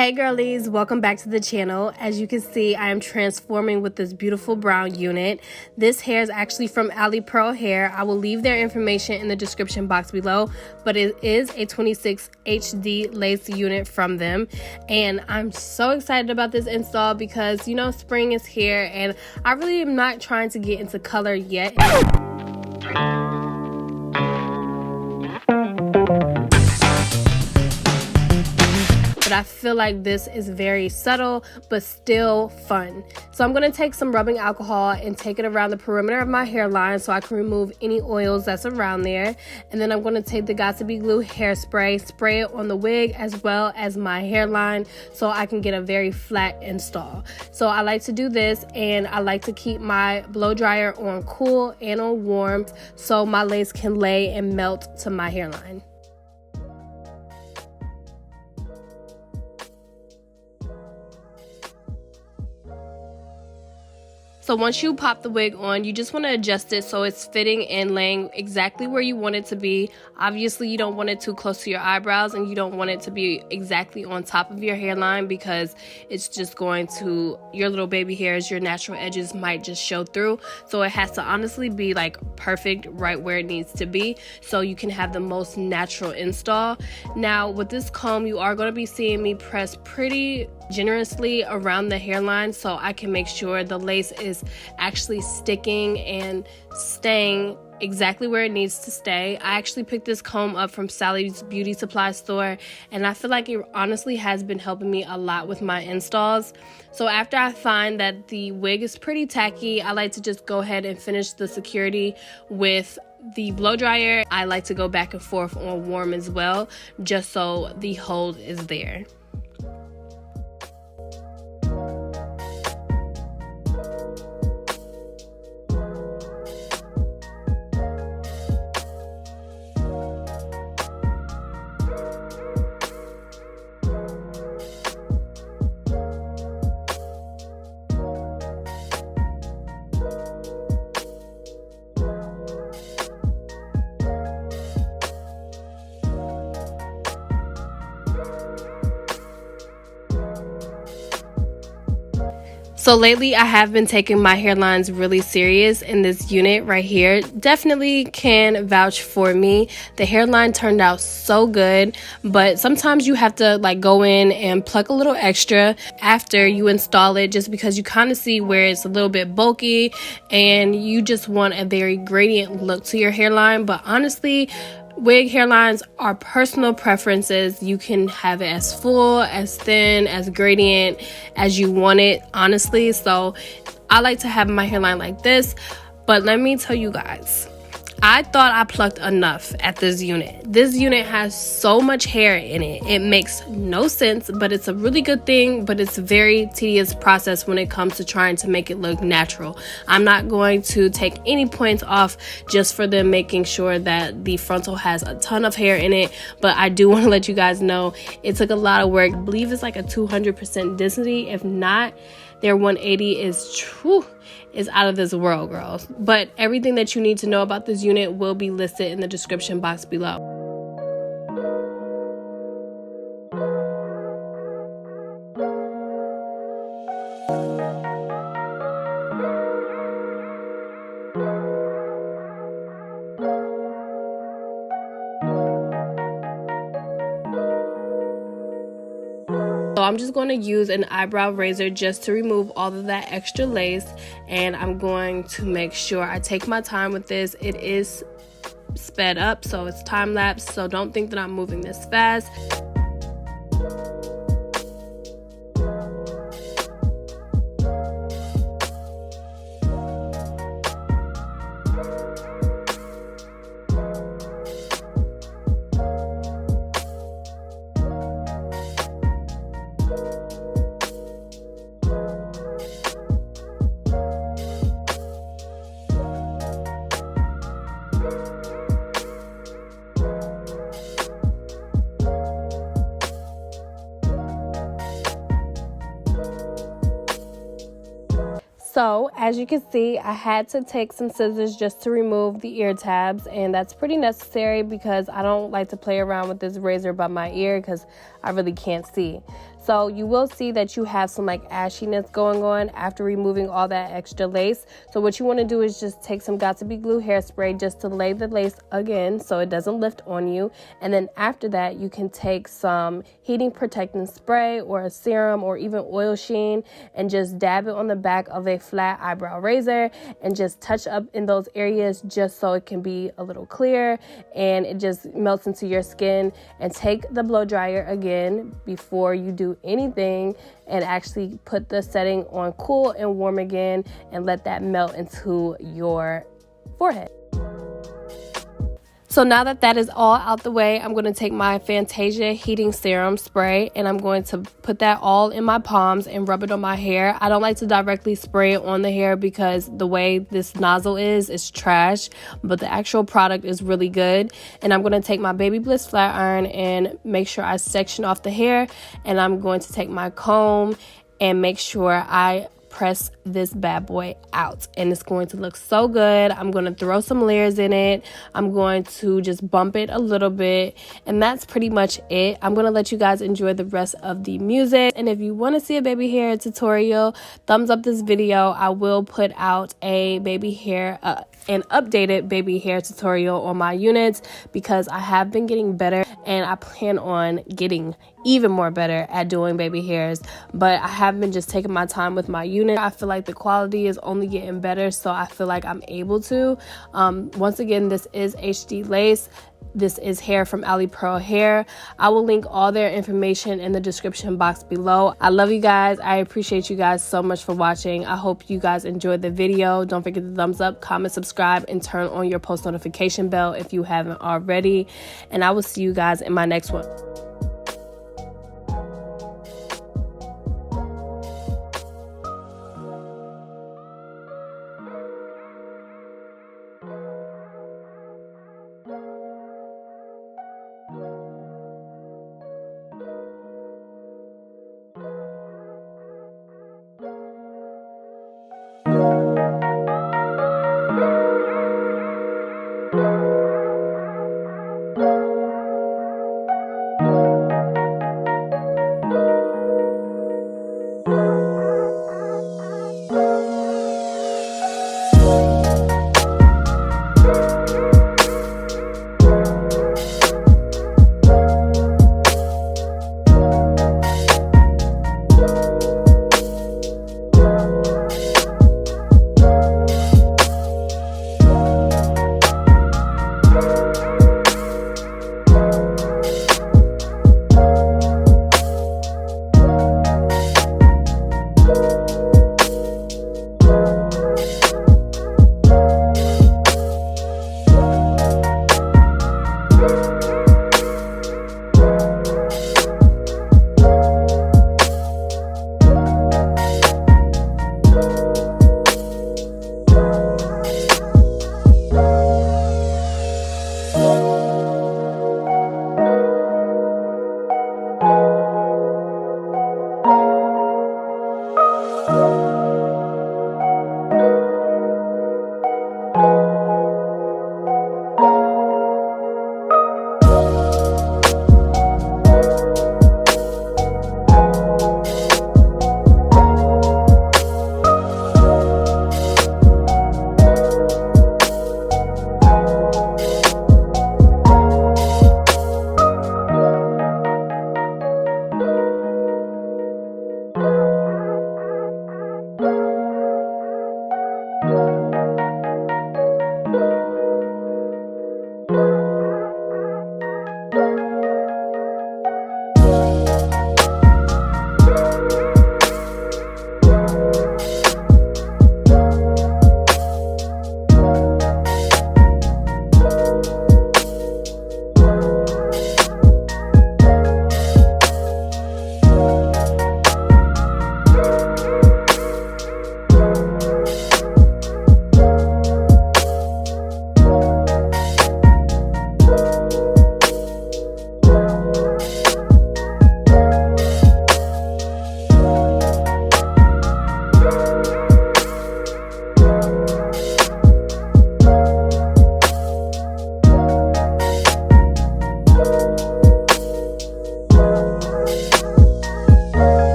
Hey girlies, welcome back to the channel. As you can see, I am transforming with this beautiful brown unit. This hair is actually from AliPearl hair. I will leave their information in the description box below, but it is a 26 HD lace unit from them. And I'm so excited about this install because, you know, spring is here and I really am not trying to get into color yet. But I feel like this is very subtle but still fun. So I'm going to take some rubbing alcohol and take it around the perimeter of my hairline so I can remove any oils that's around there. And then I'm going to take the Got2b glue hairspray, spray it on the wig as well as my hairline so I can get a very flat install. So I like to do this, and I like to keep my blow dryer on cool and on warm so my lace can lay and melt to my hairline. So once you pop the wig on, you just want to adjust it so it's fitting and laying exactly where you want it to be. Obviously, you don't want it too close to your eyebrows, and you don't want it to be exactly on top of your hairline because it's just going to, your little baby hairs, your natural edges might just show through. So it has to honestly be like perfect right where it needs to be so you can have the most natural install. Now with this comb, you are going to be seeing me press pretty generously around the hairline so I can make sure the lace is actually sticking and staying exactly where it needs to stay. I actually picked this comb up from Sally's beauty supply store, and I feel like it honestly has been helping me a lot with my installs. So after I find that the wig is pretty tacky, I like to just go ahead and finish the security with the blow dryer. I like to go back and forth on warm as well, just so the hold is there. So lately I have been taking my hairlines really serious, and this unit right here definitely can vouch for me. The hairline turned out so good, but sometimes you have to like go in and pluck a little extra after you install it, just because you kind of see where it's a little bit bulky and you just want a very gradient look to your hairline. But honestly, wig hairlines are personal preferences. You can have it as full, as thin, as gradient as you want it, honestly. So I like to have my hairline like this. But let me tell you guys, I thought I plucked enough at this unit. This unit has so much hair in it. It makes no sense, but it's a really good thing, but it's a very tedious process when it comes to trying to make it look natural. I'm not going to take any points off just for them making sure that the frontal has a ton of hair in it, but I do want to let you guys know it took a lot of work. I believe it's like a 200% density. If not, their 180 is out of this world, girls. But everything that you need to know about this unit will be listed in the description box below. So I'm just going to use an eyebrow razor just to remove all of that extra lace, and I'm going to make sure I take my time with this. It is sped up, so it's time lapse, so don't think that I'm moving this fast. So as you can see, I had to take some scissors just to remove the ear tabs, and that's pretty necessary because I don't like to play around with this razor by my ear because I really can't see. So you will see that you have some like ashiness going on after removing all that extra lace. So what you want to do is just take some Got2b glue hairspray just to lay the lace again so it doesn't lift on you. And then after that, you can take some heating protectant spray or a serum or even oil sheen and just dab it on the back of a flat eyebrow razor and just touch up in those areas just so it can be a little clear and it just melts into your skin. And take the blow dryer again before you do anything and actually put the setting on cool and warm again and let that melt into your forehead. So now that that is all out the way, I'm going to take my Fantasia heating serum spray and I'm going to put that all in my palms and rub it on my hair. I don't like to directly spray it on the hair because the way this nozzle is trash, but the actual product is really good. And I'm going to take my Baby Bliss flat iron and make sure I section off the hair, and I'm going to take my comb and make sure I press this bad boy out, and it's going to look so good. I'm going to throw some layers in it. I'm going to just bump it a little bit, and that's pretty much it. I'm going to let you guys enjoy the rest of the music, and if you want to see a baby hair tutorial, thumbs up this video. I will put out a baby hair an updated baby hair tutorial on my units because I have been getting better and I plan on getting even more better at doing baby hairs, but I have been just taking my time with my unit. I feel like the quality is only getting better, so I feel like I'm able to. Once again, this is HD lace. This is hair from AliPearl Hair. I will link all their information in the description box below. I love you guys. I appreciate you guys so much for watching. I hope you guys enjoyed the video. Don't forget to thumbs up, comment, subscribe, and turn on your post notification bell if you haven't already. And I will see you guys in my next one.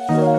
you.